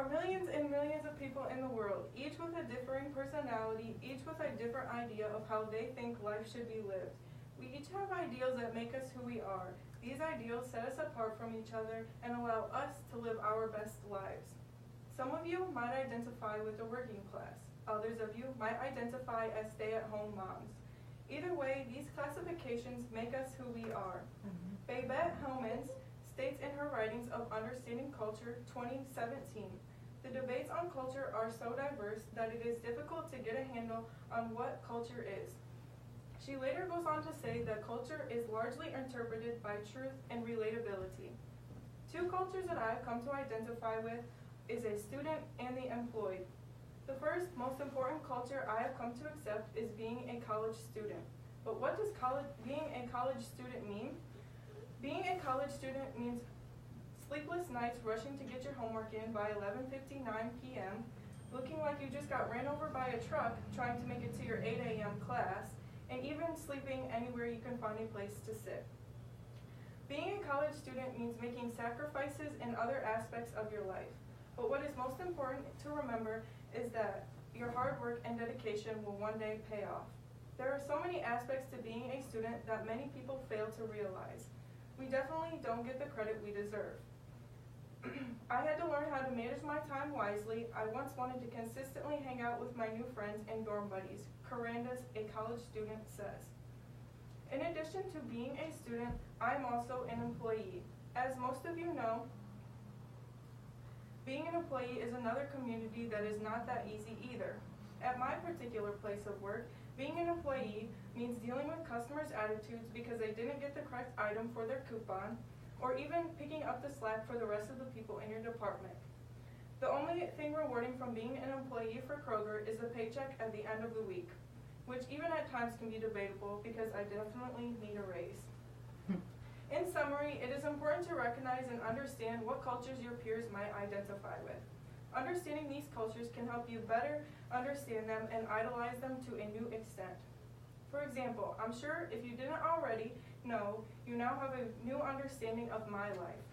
millions and millions of people in the world, each with a differing personality, each with a different idea of how they think life should be lived. We each have ideals that make us who we are. These ideals set us apart from each other and allow us to live our best lives. Some of you might identify with the working class. Others of you might identify as stay-at-home moms. Either way, these classifications make us who we are. Babette Hellmans states in her writings of Understanding Culture 2017, the debates on culture are so diverse that it is difficult to get a handle on what culture is. She later goes on to say that culture is largely interpreted by truth and relatability. Two cultures that I have come to identify with is a student and the employed. The first, most important culture I have come to accept is being a college student. But what does being a college student mean? Being a college student means sleepless nights rushing to get your homework in by 11:59 p.m., looking like you just got ran over by a truck trying to make it to your 8 a.m. class, and even sleeping anywhere you can find a place to sit. Being a college student means making sacrifices in other aspects of your life. But what is most important to remember is that your hard work and dedication will one day pay off. There are so many aspects to being a student that many people fail to realize. We definitely don't get the credit we deserve. I had to learn how to manage my time wisely. I once wanted to consistently hang out with my new friends and dorm buddies, Corandis, a college student, says. In addition to being a student, I'm also an employee. As most of you know, being an employee is another community that is not that easy either. At my particular place of work, being an employee means dealing with customers' attitudes because they didn't get the correct item for their coupon, or even picking up the slack for the rest of the people in your department. The only thing rewarding from being an employee for Kroger is the paycheck at the end of the week, which even at times can be debatable because I definitely need a raise. In summary, it is important to recognize and understand what cultures your peers might identify with. Understanding these cultures can help you better understand them and idolize them to a new extent. For example, I'm sure if you didn't already know, you now have a new understanding of my life.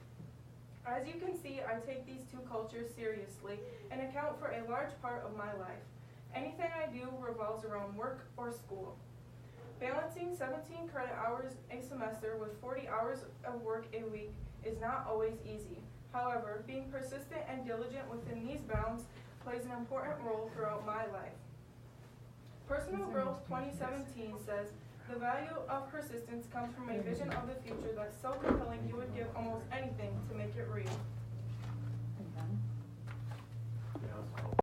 As you can see, I take these two cultures seriously and account for a large part of my life. Anything I do revolves around work or school. Balancing 17 credit hours a semester with 40 hours of work a week is not always easy. However, being persistent and diligent within these bounds plays an important role throughout my life. Personal Growth 2017 says, the value of persistence comes from a vision of the future that's so compelling you would give almost anything to make it real.